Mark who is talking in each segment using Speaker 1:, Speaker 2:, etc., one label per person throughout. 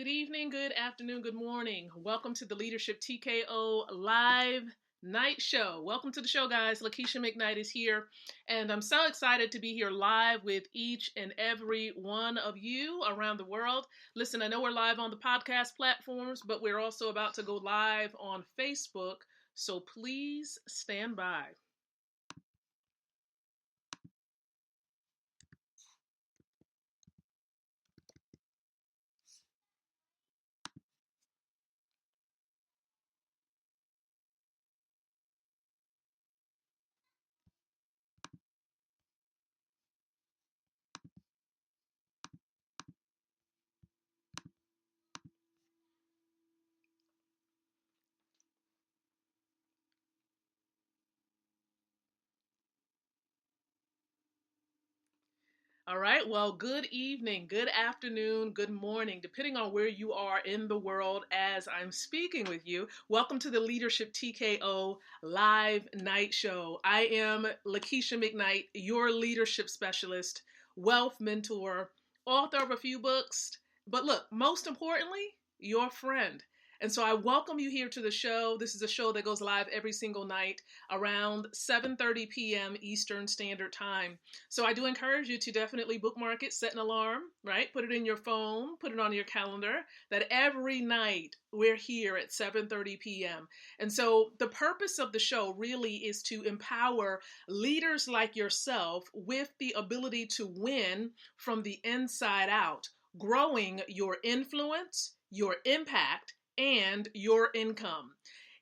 Speaker 1: Good evening, good afternoon, good morning. Welcome to the Leadership TKO live night show. Welcome to the show, guys. Lakeisha McKnight is here, and I'm so excited to be here live with each and every one of you around the world. Listen, I know we're live on the podcast platforms, but we're also about to go live on Facebook, so please stand by. All right. Well, good evening, good afternoon, good morning, depending on where you are in the world as I'm speaking with you. Welcome to the Leadership TKO live night show. I am Lakeisha McKnight, your leadership specialist, wealth mentor, author of a few books, but look, most importantly, your friend. And so I welcome you here to the show. This is a show that goes live every single night around 7:30 p.m. Eastern Standard Time. So I do encourage you to definitely bookmark it, set an alarm, right? Put it in your phone, put it on your calendar, that every night we're here at 7:30 p.m. And so the purpose of the show really is to empower leaders like yourself with the ability to win from the inside out, growing your influence, your impact, and your income.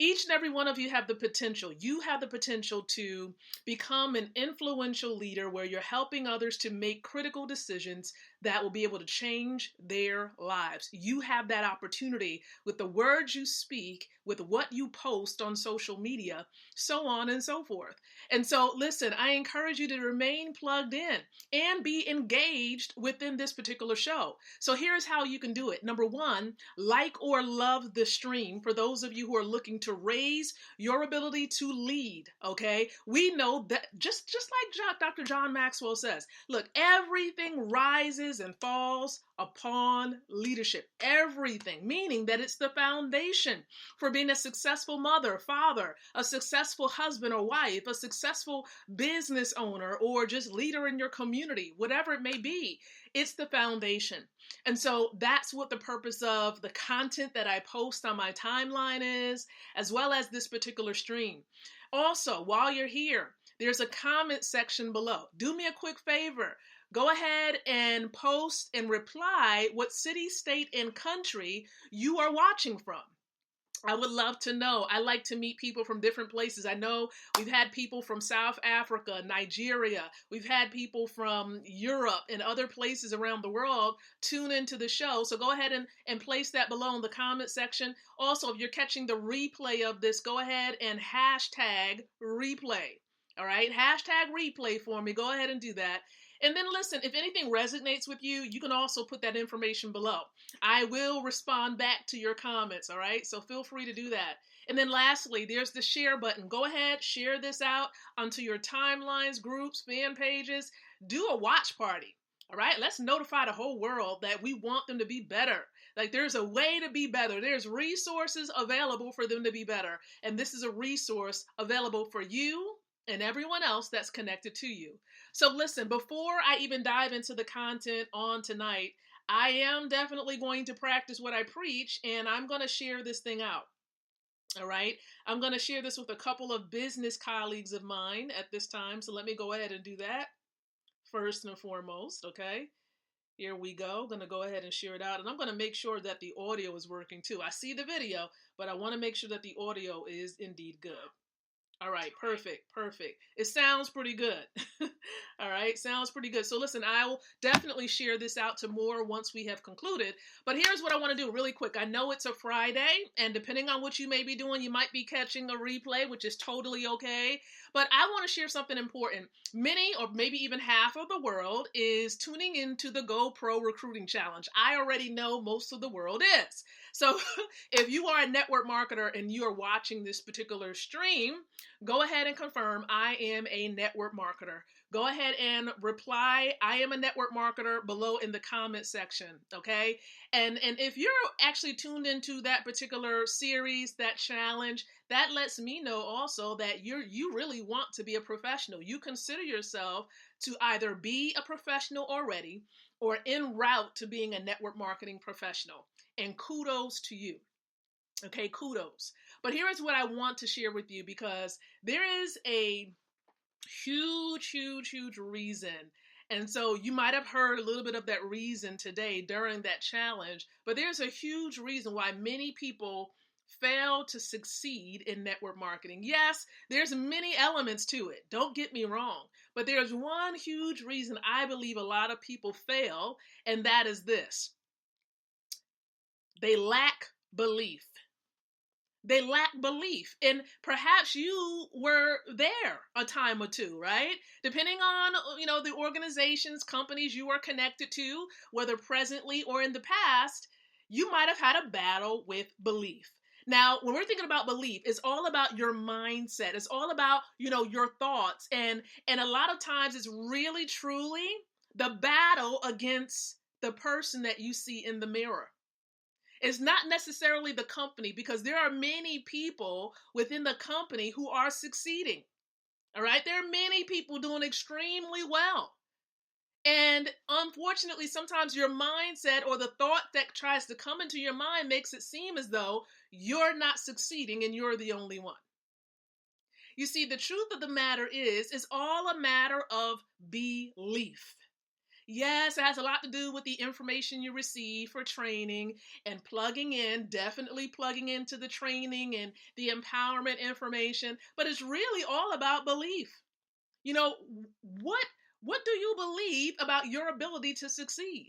Speaker 1: Each and every one of you have the potential. You have the potential to become an influential leader where you're helping others to make critical decisions that will be able to change their lives. You have that opportunity with the words you speak, with what you post on social media, so on and so forth. And so, listen, I encourage you to remain plugged in and be engaged within this particular show. So here's how you can do it. Number one, like or love the stream for those of you who are looking to raise your ability to lead, okay? We know that just like Dr. John Maxwell says, look, everything rises and falls upon leadership. Everything, meaning that it's the foundation for being a successful mother, father, a successful husband or wife, a successful business owner, or just leader in your community, whatever it may be. It's the foundation. And so that's what the purpose of the content that I post on my timeline is, as well as this particular stream. Also, while you're here, there's a comment section below. Do me a quick favor. Go ahead and post and reply what city, state, and country you are watching from. I would love to know. I like to meet people from different places. I know we've had people from South Africa, Nigeria. We've had people from Europe and other places around the world tune into the show. So go ahead and place that below in the comment section. Also, if you're catching the replay of this, go ahead and hashtag replay. All right, hashtag replay for me. Go ahead and do that. And then listen, if anything resonates with you, you can also put that information below. I will respond back to your comments, all right? So feel free to do that. And then lastly, there's the share button. Go ahead, share this out onto your timelines, groups, fan pages. Do a watch party, all right? Let's notify the whole world that we want them to be better. Like there's a way to be better. There's resources available for them to be better. And this is a resource available for you and everyone else that's connected to you. So listen, before I even dive into the content on tonight, I am definitely going to practice what I preach, and I'm going to share this thing out. All right. I'm going to share this with a couple of business colleagues of mine at this time. So let me go ahead and do that first and foremost. Okay. Here we go. I'm going to go ahead and share it out, and I'm going to make sure that the audio is working too. I see the video, but I want to make sure that the audio is indeed good. All right, perfect. It sounds pretty good. All right, sounds pretty good. So listen, I will definitely share this out to more once we have concluded. But here's what I want to do really quick. I know it's a Friday, and depending on what you may be doing, you might be catching a replay, which is totally okay. But I want to share something important. Many, or maybe even half of the world is tuning into the GoPro Recruiting Challenge. I already know most of the world is. So if you are a network marketer and you are watching this particular stream, go ahead and confirm I am a network marketer. go ahead and reply, I am a network marketer, below in the comment section, okay? And if you're actually tuned into that particular series, that challenge, that lets me know also that you really want to be a professional. You consider yourself to either be a professional already or en route to being a network marketing professional. And kudos to you. Okay, kudos. But here is what I want to share with you, because there is a huge reason. And so you might have heard a little bit of that reason today during that challenge, but there's a huge reason why many people fail to succeed in network marketing. Yes, there's many elements to it. Don't get me wrong, but there's one huge reason I believe a lot of people fail, and that is this. They lack belief. They lack belief. And perhaps you were there a time or two, right? Depending on, the organizations, companies you are connected to, whether presently or in the past, you might have had a battle with belief. Now, when we're thinking about belief, it's all about your mindset. It's all about, your thoughts. And a lot of times it's really, truly the battle against the person that you see in the mirror. It's not necessarily the company, because there are many people within the company who are succeeding. All right. There are many people doing extremely well. And unfortunately, sometimes your mindset or the thought that tries to come into your mind makes it seem as though you're not succeeding and you're the only one. You see, the truth of the matter is, it's all a matter of belief. Yes, it has a lot to do with the information you receive for training and definitely plugging into the training and the empowerment information, but it's really all about belief. What do you believe about your ability to succeed?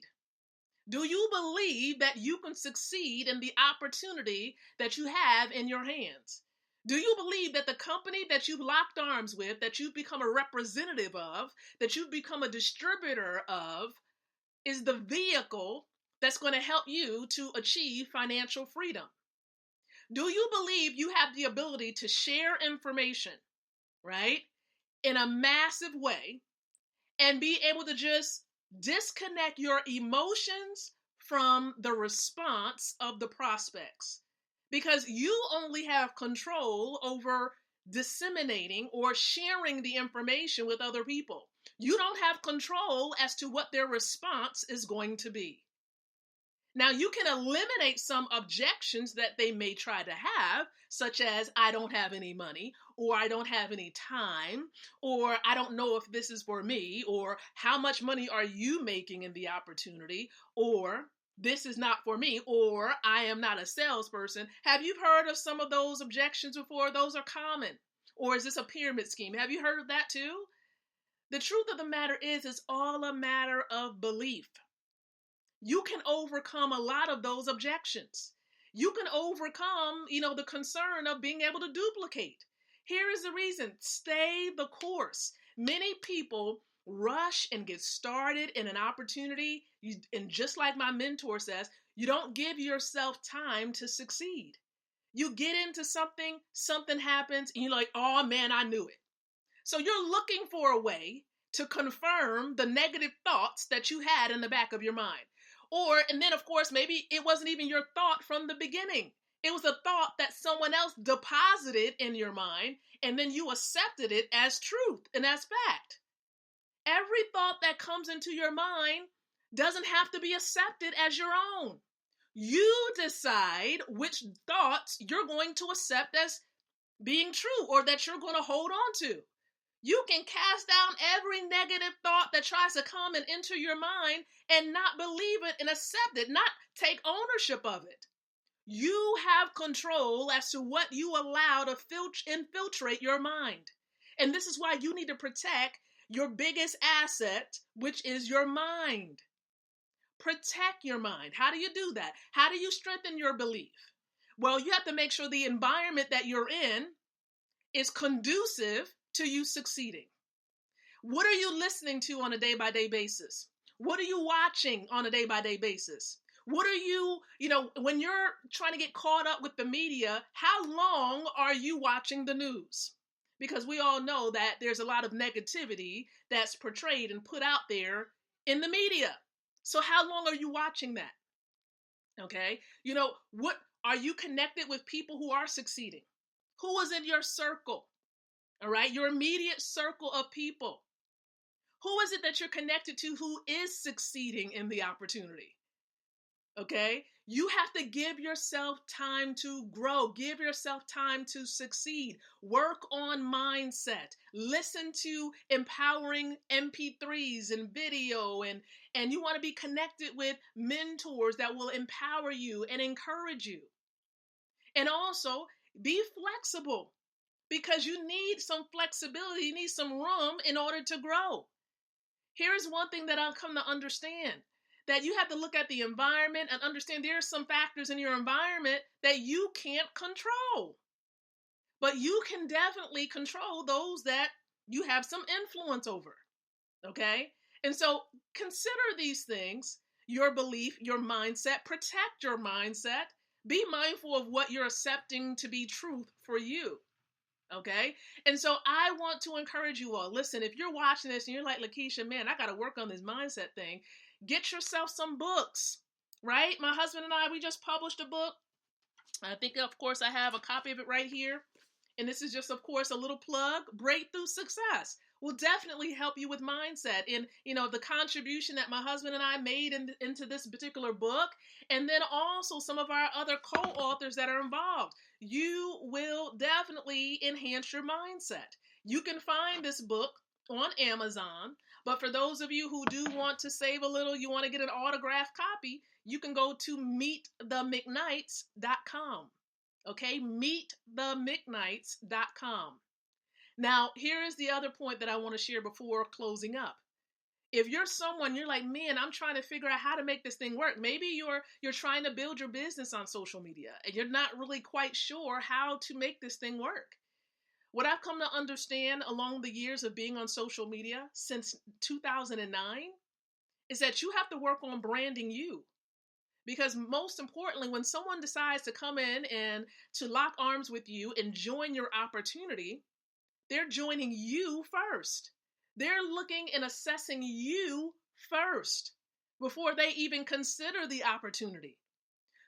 Speaker 1: Do you believe that you can succeed in the opportunity that you have in your hands? Do you believe that the company that you've locked arms with, that you've become a representative of, that you've become a distributor of, is the vehicle that's going to help you to achieve financial freedom? Do you believe you have the ability to share information, right, in a massive way and be able to just disconnect your emotions from the response of the prospects? Because you only have control over disseminating or sharing the information with other people. You don't have control as to what their response is going to be. Now, you can eliminate some objections that they may try to have, such as, I don't have any money, or I don't have any time, or I don't know if this is for me, or how much money are you making in the opportunity, or this is not for me, or I am not a salesperson. Have you heard of some of those objections before? Those are common. Or is this a pyramid scheme? Have you heard of that too? The truth of the matter is, it's all a matter of belief. You can overcome a lot of those objections. You can overcome, the concern of being able to duplicate. Here is the reason. Stay the course. Many people rush and get started in an opportunity. And just like my mentor says, you don't give yourself time to succeed. You get into something happens, and you're like, oh man, I knew it. So you're looking for a way to confirm the negative thoughts that you had in the back of your mind. And then of course, maybe it wasn't even your thought from the beginning. It was a thought that someone else deposited in your mind, and then you accepted it as truth and as fact. Every thought that comes into your mind doesn't have to be accepted as your own. You decide which thoughts you're going to accept as being true or that you're going to hold on to. You can cast down every negative thought that tries to come and enter your mind and not believe it and accept it, not take ownership of it. You have control as to what you allow to infiltrate your mind. And this is why you need to protect your biggest asset, which is your mind. Protect your mind. How do you do that? How do you strengthen your belief? Well, you have to make sure the environment that you're in is conducive to you succeeding. What are you listening to on a day-by-day basis? What are you watching on a day-by-day basis? What are you, when you're trying to get caught up with the media, how long are you watching the news? because we all know that there's a lot of negativity that's portrayed and put out there in the media. So how long are you watching that? Okay. What are you connected with people who are succeeding? Who is in your circle? All right. Your immediate circle of people. Who is it that you're connected to who is succeeding in the opportunity? Okay. You have to give yourself time to grow. Give yourself time to succeed. Work on mindset. Listen to empowering MP3s and video, and you want to be connected with mentors that will empower you and encourage you. And also be flexible, because you need some flexibility. You need some room in order to grow. Here's one thing that I've come to understand, that you have to look at the environment and understand there are some factors in your environment that you can't control. But you can definitely control those that you have some influence over. Okay? And so consider these things: your belief, your mindset. Protect your mindset. Be mindful of what you're accepting to be truth for you. Okay. And so I want to encourage you all. Listen, if you're watching this and you're like, Lakeisha, man, I got to work on this mindset thing, get yourself some books, right? My husband and I, we just published a book. I think, of course, I have a copy of it right here. And this is just, of course, a little plug. Breakthrough Success will definitely help you with mindset. And, the contribution that my husband and I made into this particular book, and then also some of our other co-authors that are involved, you will definitely enhance your mindset. You can find this book on Amazon, but for those of you who do want to save a little, you want to get an autographed copy, you can go to meetthemcknights.com. Okay, meetthemcknights.com. Now, here is the other point that I want to share before closing up. If you're someone, you're like, man, I'm trying to figure out how to make this thing work. Maybe you're trying to build your business on social media and you're not really quite sure how to make this thing work. What I've come to understand along the years of being on social media since 2009 is that you have to work on branding you. Because most importantly, when someone decides to come in and to lock arms with you and join your opportunity, they're joining you first. They're looking and assessing you first before they even consider the opportunity.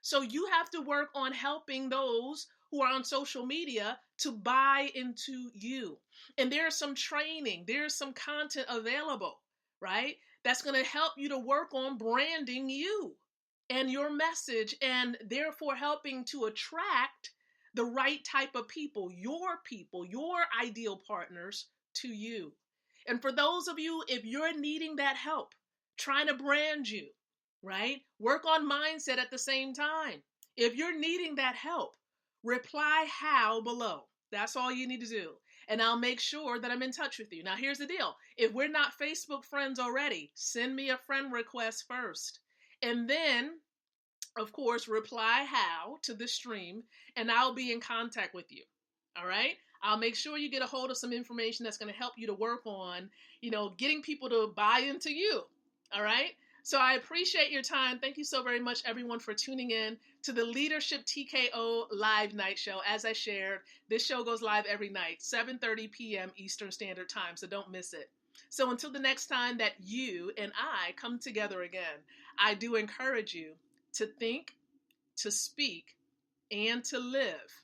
Speaker 1: So you have to work on helping those who are on social media to buy into you. And there's some training, there's some content available, right? That's going to help you to work on branding you and your message, and therefore helping to attract the right type of people, your ideal partners to you. And for those of you, if you're needing that help, trying to brand you, right? Work on mindset at the same time. If you're needing that help, reply how below. That's all you need to do. And I'll make sure that I'm in touch with you. Now, here's the deal. If we're not Facebook friends already, send me a friend request first. And then, of course, reply how to the stream, and I'll be in contact with you. All right? I'll make sure you get a hold of some information that's going to help you to work on, getting people to buy into you. All right? So I appreciate your time. Thank you so very much, everyone, for tuning in to the Leadership TKO Live Night Show. As I shared, this show goes live every night, 7:30 p.m. Eastern Standard Time, so don't miss it. So until the next time that you and I come together again, I do encourage you to think, to speak, and to live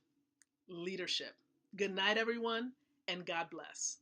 Speaker 1: leadership. Good night, everyone, and God bless.